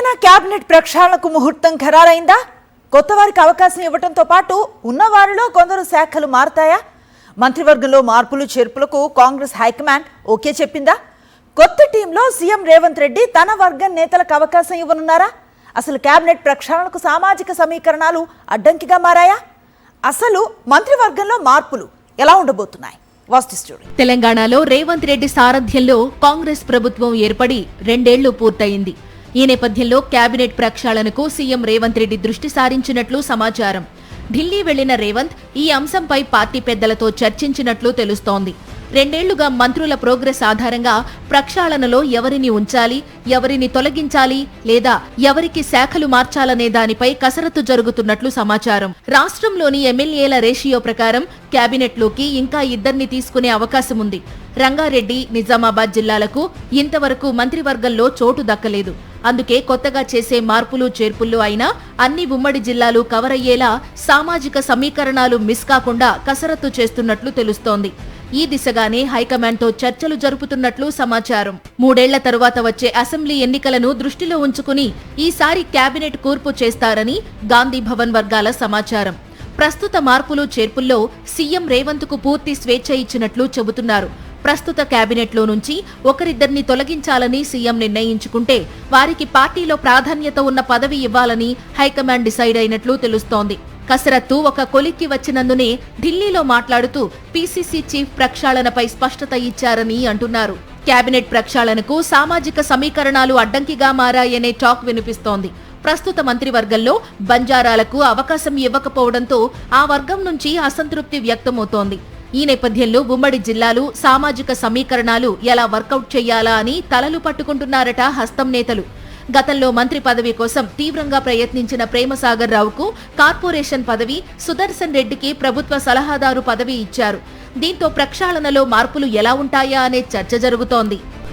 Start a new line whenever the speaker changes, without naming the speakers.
Telangana cabinet ప్రక్షాళనకు ముహూర్తం ఖరారైందా? కొత్త వారికి అవకాశం ఇవ్వడంతో పాటు ఉన్నవారిలో కొందరు శాఖలు మారతాయా? మంత్రివర్గంలో మార్పులు చేర్పులకు కాంగ్రెస్ హైకమాండ్ ఓకే చెప్పిందా? కొత్త టీంలో సీఎం రేవంత్ రెడ్డి తన వర్గం నేతలకు అవకాశం ఇవ్వనున్నారా? అసలు కేబినెట్ ప్రక్షాళనకు సామాజిక సమీకరణాలు అడ్డంకిగా మారాయా? అసలు మంత్రివర్గంలో మార్పులు ఎలా ఉండబోతున్నాయి?
తెలంగాణలో రేవంత్ రెడ్డి సారథ్యంలో కాంగ్రెస్ ప్రభుత్వం ఏర్పడి 2 ఏళ్లు పూర్తయింది. ఈ నేపథ్యంలో కేబినెట్ ప్రక్షాళనకు సీఎం రేవంత్ రెడ్డి దృష్టి సారించినట్లు సమాచారం. ఢిల్లీ వెళ్లిన రేవంత్ ఈ అంశంపై పార్టీ పెద్దలతో చర్చించినట్లు తెలుస్తోంది. 2 ఏళ్లుగా మంత్రుల ప్రోగ్రెస్ ఆధారంగా ప్రక్షాళనలో ఎవరిని ఉంచాలి, ఎవరిని తొలగించాలి లేదా ఎవరికి శాఖలు మార్చాలనే దానిపై కసరత్తు జరుగుతున్నట్లు సమాచారం. రాష్ట్రంలోని ఎమ్మెల్యేల రేషియో ప్రకారం కేబినెట్లోకి ఇంకా 2 తీసుకునే అవకాశం ఉంది. రంగారెడ్డి, నిజామాబాద్ జిల్లాలకు ఇంతవరకు మంత్రివర్గంలో చోటు దక్కలేదు. అందుకే కొత్తగా చేసే మార్పులు చేర్పులు అయినా అన్ని ఉమ్మడి జిల్లాలు కవర్ అయ్యేలా సామాజిక సమీకరణాలు మిస్ కాకుండా కసరత్తు చేస్తున్నట్లు తెలుస్తోంది. ఈ దిశగానే హైకమాండ్తో చర్చలు జరుపుతున్నట్లు సమాచారం. 3 ఏళ్ల తరువాత వచ్చే అసెంబ్లీ ఎన్నికలను దృష్టిలో ఉంచుకుని ఈసారి కేబినెట్ కూర్పు చేస్తారని గాంధీ భవన్ వర్గాల సమాచారం. ప్రస్తుత మార్పులు చేర్పుల్లో సీఎం రేవంత్కు పూర్తి స్వేచ్ఛ ఇచ్చినట్లు చెబుతున్నారు. ప్రస్తుత కేబినెట్లో నుంచి 1-2 తొలగించాలని సీఎం నిర్ణయించుకుంటే వారికి పార్టీలో ప్రాధాన్యత ఉన్న పదవి ఇవ్వాలని హైకమాండ్ డిసైడ్ అయినట్లు తెలుస్తోంది. కసరత్తు ఒక కొలిక్కి వచ్చినందునే ఢిల్లీలో మాట్లాడుతూ పీసీసీ చీఫ్ ప్రక్షాళనపై స్పష్టత ఇచ్చారని అంటున్నారు. కేబినెట్ ప్రక్షాళనకు సామాజిక సమీకరణాలు అడ్డంకిగా మారాయనే టాక్ వినిపిస్తోంది. ప్రస్తుత మంత్రివర్గంలో బంజారాలకు అవకాశం ఇవ్వకపోవడంతో ఆ వర్గం నుంచి అసంతృప్తి వ్యక్తమవుతోంది. ఈ నేపథ్యంలో ఉమ్మడి జిల్లాలు సామాజిక సమీకరణాలు ఎలా వర్కౌట్ చేయాలా అని తలలు పట్టుకుంటున్నారట హస్తం నేతలు. గతంలో మంత్రి పదవి కోసం తీవ్రంగా ప్రయత్నించిన ప్రేమసాగర్ రావుకు కార్పొరేషన్ పదవి, సుదర్శన్ రెడ్డికి ప్రభుత్వ సలహాదారు పదవి ఇచ్చారు. దీంతో ప్రక్షాళనలో మార్పులు ఎలా ఉంటాయా అనే చర్చ జరుగుతోంది.